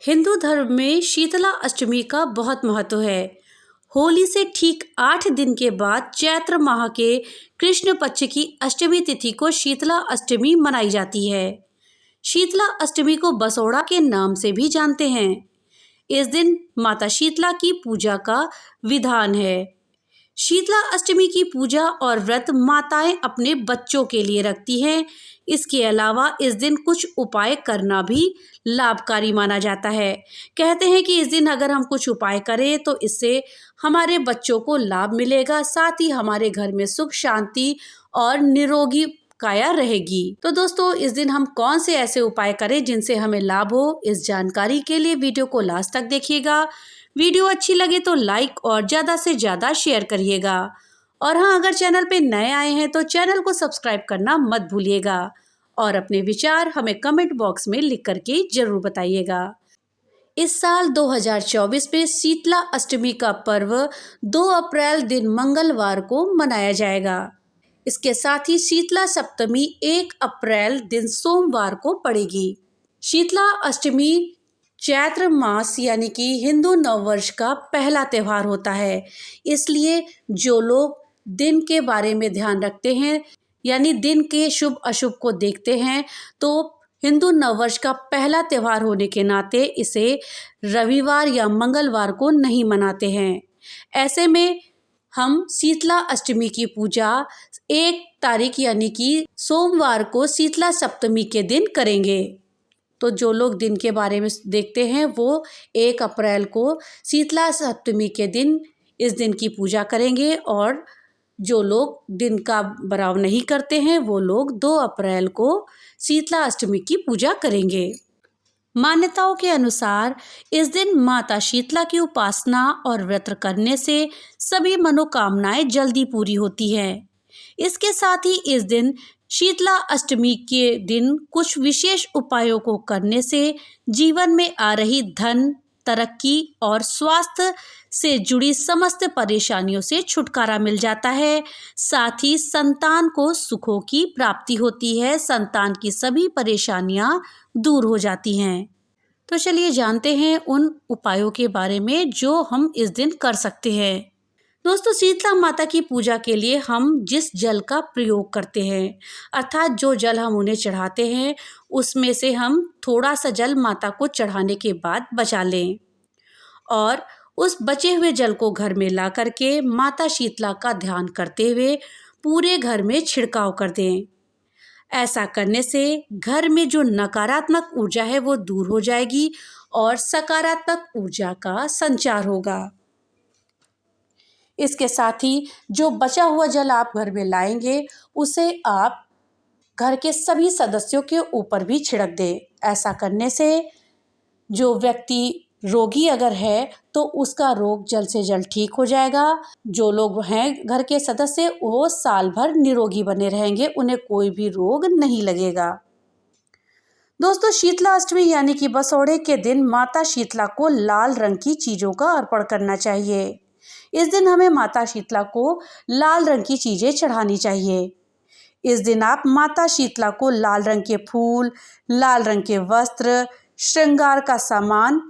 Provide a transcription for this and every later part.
हिंदू धर्म में शीतला अष्टमी का बहुत महत्व है। होली से ठीक 8 दिन के बाद चैत्र माह के कृष्ण पक्ष की अष्टमी तिथि को शीतला अष्टमी मनाई जाती है। शीतला अष्टमी को बसोड़ा के नाम से भी जानते हैं। इस दिन माता शीतला की पूजा का विधान है। शीतला अष्टमी की पूजा और व्रत माताएं अपने बच्चों के लिए रखती हैं। इसके अलावा इस दिन कुछ उपाय करना भी लाभकारी माना जाता है। कहते हैं कि इस दिन अगर हम कुछ उपाय करें तो इससे हमारे बच्चों को लाभ मिलेगा, साथ ही हमारे घर में सुख शांति और निरोगी काया रहेगी। तो दोस्तों, इस दिन हम कौन से ऐसे उपाय करें जिनसे हमें लाभ हो, इस जानकारी के लिए वीडियो को लास्ट तक देखिएगा। वीडियो अच्छी लगे तो लाइक और ज़्यादा से ज़्यादा शेयर करिएगा। और हाँ, अगर चैनल पे नए आए हैं तो चैनल को सब्सक्राइब करना मत भूलिएगा और अपने विचार हमें कमेंट बॉक्स में लिख करके जरूर बताइएगा। इस साल 2024 में शीतला अष्टमी का पर्व 2 अप्रैल दिन मंगलवार को मनाया जाएगा। इसके साथ ही शीतला सप्तमी 1 अप्रैल दिन सोमवार को पड़ेगी। शीतला अष्टमी चैत्र मास यानी कि हिंदू नववर्ष का पहला त्यौहार होता है। इसलिए जो लोग दिन के बारे में ध्यान रखते हैं, यानी दिन के शुभ अशुभ को देखते हैं, तो हिंदू नववर्ष का पहला त्यौहार होने के नाते इसे रविवार या मंगलवार को नहीं मनाते हैं। ऐसे में हम शीतला अष्टमी की पूजा 1 तारीख यानी कि सोमवार को शीतला सप्तमी के दिन करेंगे। तो जो लोग दिन के बारे में देखते हैं वो 1 अप्रैल को शीतला सप्तमी के दिन इस दिन की पूजा करेंगे, और जो लोग दिन का बराव नहीं करते हैं वो लोग 2 अप्रैल को शीतला अष्टमी की पूजा करेंगे। मान्यताओं के अनुसार इस दिन माता शीतला की उपासना और व्रत करने से सभी मनोकामनाएं जल्दी पूरी होती हैं। इसके साथ ही इस दिन शीतला अष्टमी के दिन कुछ विशेष उपायों को करने से जीवन में आ रही धन, तरक्की और स्वास्थ्य से जुड़ी समस्त परेशानियों से छुटकारा मिल जाता है। साथ ही संतान को सुखों की प्राप्ति होती है, संतान की सभी परेशानियां दूर हो जाती हैं। तो चलिए जानते हैं उन उपायों के बारे में जो हम इस दिन कर सकते हैं। दोस्तों, शीतला माता की पूजा के लिए हम जिस जल का प्रयोग करते हैं, अर्थात जो जल हम उन्हें चढ़ाते हैं, उसमें से हम थोड़ा सा जल माता को चढ़ाने के बाद बचा लें और उस बचे हुए जल को घर में ला करके माता शीतला का ध्यान करते हुए पूरे घर में छिड़काव कर दें। ऐसा करने से घर में जो नकारात्मक ऊर्जा है वो दूर हो जाएगी और सकारात्मक ऊर्जा का संचार होगा। इसके साथ ही जो बचा हुआ जल आप घर में लाएंगे उसे आप घर के सभी सदस्यों के ऊपर भी छिड़क दें। ऐसा करने से जो व्यक्ति रोगी अगर है तो उसका रोग जल्द से जल्द ठीक हो जाएगा। जो लोग हैं घर के सदस्य वो साल भर निरोगी बने रहेंगे, उन्हें कोई भी रोग नहीं लगेगा। दोस्तों, शीतला अष्टमी यानी कि बसोड़े के दिन माता शीतला को लाल रंग की चीज़ों का अर्पण करना चाहिए। इस दिन हमें माता शीतला को लाल रंग की चीज़ें चढ़ानी चाहिए। इस दिन आप माता शीतला को लाल रंग के फूल, लाल रंग के वस्त्र, श्रृंगार का सामान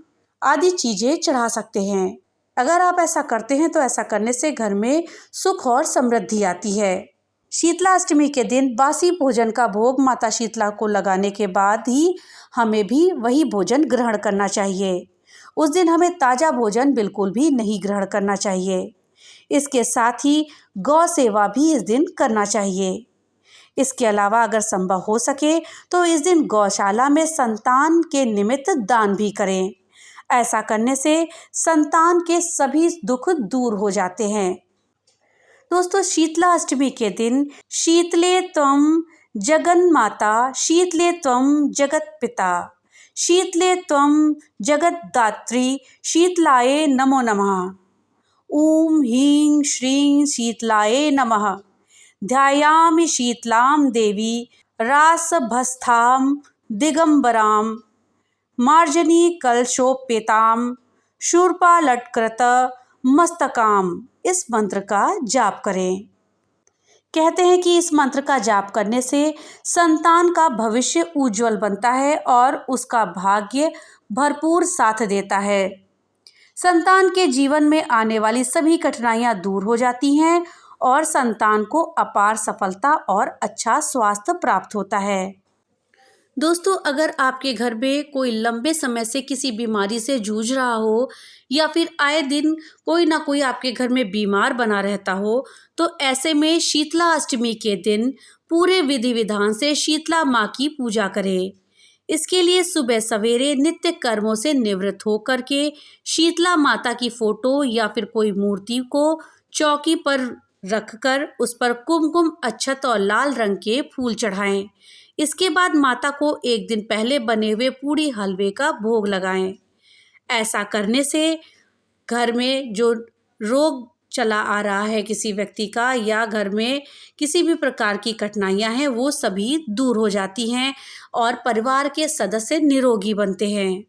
आदि चीज़ें चढ़ा सकते हैं। अगर आप ऐसा करते हैं तो ऐसा करने से घर में सुख और समृद्धि आती है। शीतला अष्टमी के दिन बासी भोजन का भोग माता शीतला को लगाने के बाद ही हमें भी वही भोजन ग्रहण करना चाहिए। उस दिन हमें ताज़ा भोजन बिल्कुल भी नहीं ग्रहण करना चाहिए। इसके साथ ही गौ सेवा भी इस दिन करना चाहिए। इसके अलावा अगर संभव हो सके तो इस दिन गौशाला में संतान के निमित्त दान भी करें। ऐसा करने से संतान के सभी दुख दूर हो जाते हैं। दोस्तों, शीतला अष्टमी के दिन शीतले त्वं जगन्माता, शीतले त्वं जगत पिता, शीतले त्वं जगद्धात्री, शीतलाये नमो नमः। ॐ ह्रीं श्रीं शीतलाये नमः। ध्यायामि शीतलां देवी रासभस्थां दिगंबरां, मार्जनी कलशोपेतां, शूर्पालटकृत मस्तकाम। इस मंत्र का जाप करें। कहते हैं कि इस मंत्र का जाप करने से संतान का भविष्य उज्जवल बनता है और उसका भाग्य भरपूर साथ देता है। संतान के जीवन में आने वाली सभी कठिनाइयां दूर हो जाती हैं और संतान को अपार सफलता और अच्छा स्वास्थ्य प्राप्त होता है। दोस्तों, अगर आपके घर में कोई लंबे समय से किसी बीमारी से जूझ रहा हो या फिर आए दिन कोई ना कोई आपके घर में बीमार बना रहता हो, तो ऐसे में शीतला अष्टमी के दिन पूरे विधि विधान से शीतला माँ की पूजा करें। इसके लिए सुबह सवेरे नित्य कर्मों से निवृत्त होकर के शीतला माता की फोटो या फिर कोई मूर्ति को चौकी पर रखकर उस पर कुमकुम, अक्षत और लाल रंग के फूल चढ़ाएं। इसके बाद माता को एक दिन पहले बने हुए पूड़ी हलवे का भोग लगाएं। ऐसा करने से घर में जो रोग चला आ रहा है किसी व्यक्ति का या घर में किसी भी प्रकार की कठिनाइयां हैं, वो सभी दूर हो जाती हैं और परिवार के सदस्य निरोगी बनते हैं।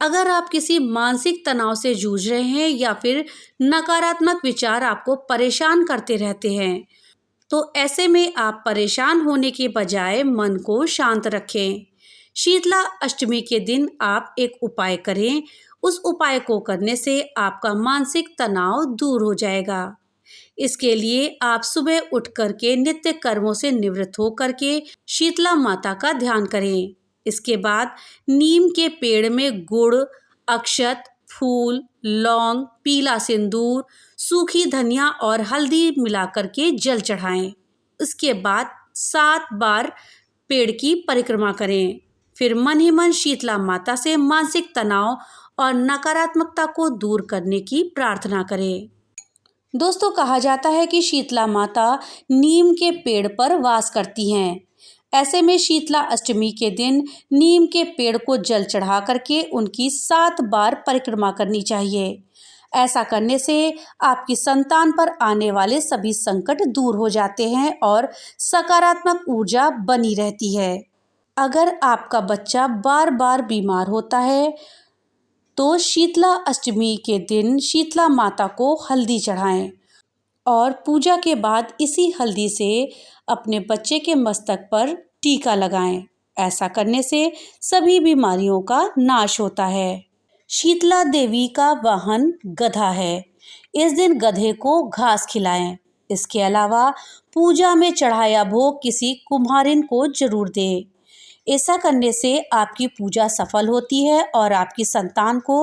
अगर आप किसी मानसिक तनाव से जूझ रहे हैं या फिर नकारात्मक विचार आपको परेशान करते रहते हैं, तो ऐसे में आप परेशान होने के बजाय मन को शांत रखें। शीतला अष्टमी के दिन आप एक उपाय करें। उस उपाय को करने से आपका मानसिक तनाव दूर हो जाएगा। इसके लिए आप सुबह उठ करके नित्य कर्मों से निवृत्त होकर के शीतला माता का ध्यान करें। इसके बाद नीम के पेड़ में गुड़, अक्षत, फूल, लौंग, पीला सिंदूर, सूखी धनिया और हल्दी मिलाकर के जल चढ़ाएं। उसके बाद 7 बार पेड़ की परिक्रमा करें। फिर मन ही मन शीतला माता से मानसिक तनाव और नकारात्मकता को दूर करने की प्रार्थना करें। दोस्तों, कहा जाता है कि शीतला माता नीम के पेड़ पर वास करती हैं। ऐसे में शीतला अष्टमी के दिन नीम के पेड़ को जल चढ़ा करके उनकी 7 बार परिक्रमा करनी चाहिए। ऐसा करने से आपकी संतान पर आने वाले सभी संकट दूर हो जाते हैं और सकारात्मक ऊर्जा बनी रहती है। अगर आपका बच्चा बार बार बीमार होता है तो शीतला अष्टमी के दिन शीतला माता को हल्दी चढ़ाएं और पूजा के बाद इसी हल्दी से अपने बच्चे के मस्तक पर टीका लगाएं। ऐसा करने से सभी बीमारियों का नाश होता है। शीतला देवी का वाहन गधा है। इस दिन गधे को घास खिलाएं। इसके अलावा पूजा में चढ़ाया भोग किसी कुम्हारिन को जरूर दें। ऐसा करने से आपकी पूजा सफल होती है और आपकी संतान को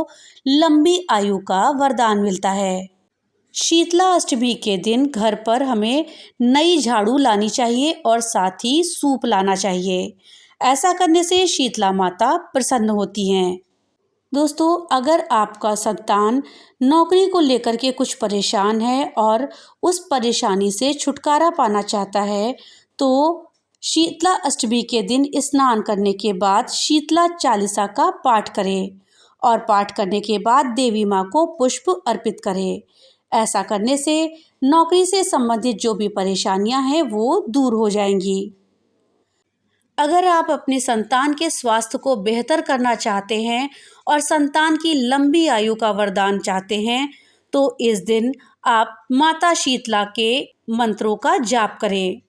लंबी आयु का वरदान मिलता है। शीतला अष्टमी के दिन घर पर हमें नई झाड़ू लानी चाहिए और साथ ही सूप लाना चाहिए। ऐसा करने से शीतला माता प्रसन्न होती हैं। दोस्तों, अगर आपका संतान नौकरी को लेकर के कुछ परेशान है और उस परेशानी से छुटकारा पाना चाहता है, तो शीतला अष्टमी के दिन स्नान करने के बाद शीतला चालीसा का पाठ करें और पाठ करने के बाद देवी माँ को पुष्प अर्पित करें। ऐसा करने से नौकरी से संबंधित जो भी परेशानियां हैं वो दूर हो जाएंगी। अगर आप अपने संतान के स्वास्थ्य को बेहतर करना चाहते हैं और संतान की लंबी आयु का वरदान चाहते हैं, तो इस दिन आप माता शीतला के मंत्रों का जाप करें।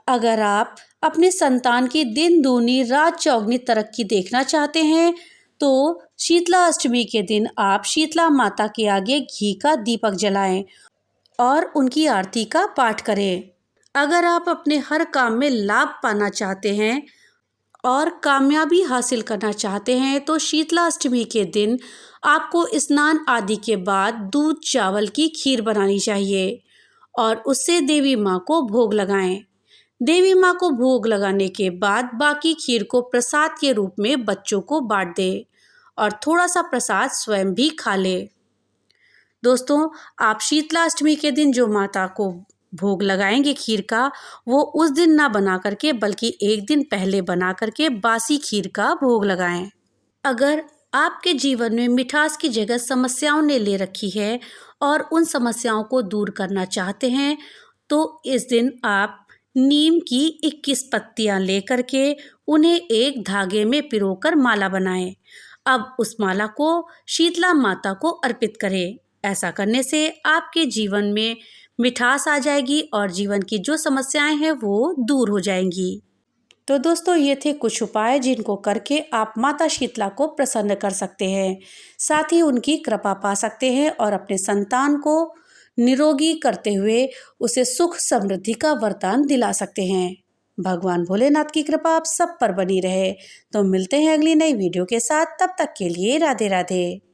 अगर आप अपने संतान की दिन दूनी रात चौगनी तरक्की देखना चाहते हैं, तो शीतला अष्टमी के दिन आप शीतला माता के आगे घी का दीपक जलाएं और उनकी आरती का पाठ करें। अगर आप अपने हर काम में लाभ पाना चाहते हैं और कामयाबी हासिल करना चाहते हैं, तो शीतला अष्टमी के दिन आपको स्नान आदि के बाद दूध चावल की खीर बनानी चाहिए और उससे देवी माँ को भोग लगाएं। देवी माँ को भोग लगाने के बाद बाकी खीर को प्रसाद के रूप में बच्चों को बांट दें और थोड़ा सा प्रसाद स्वयं भी खा लें। दोस्तों, आप शीतला अष्टमी के दिन जो माता को भोग लगाएंगे खीर का, वो उस दिन ना बना करके बल्कि एक दिन पहले बना करके बासी खीर का भोग लगाएं। अगर आपके जीवन में मिठास की जगह समस्याओं ने ले रखी है और उन समस्याओं को दूर करना चाहते हैं, तो इस दिन आप नीम की 21 पत्तियां लेकर के उन्हें एक धागे में पिरोकर माला बनाएं। अब उस माला को शीतला माता को अर्पित करें। ऐसा करने से आपके जीवन में मिठास आ जाएगी और जीवन की जो समस्याएं हैं वो दूर हो जाएंगी। तो दोस्तों ये थे कुछ उपाय जिनको करके आप माता शीतला को प्रसन्न कर सकते हैं, साथ ही उनकी कृपा पा सकते हैं और अपने संतान को निरोगी करते हुए उसे सुख समृद्धि का वरदान दिला सकते हैं। भगवान भोलेनाथ की कृपा आप सब पर बनी रहे। तो मिलते हैं अगली नई वीडियो के साथ, तब तक के लिए राधे राधे।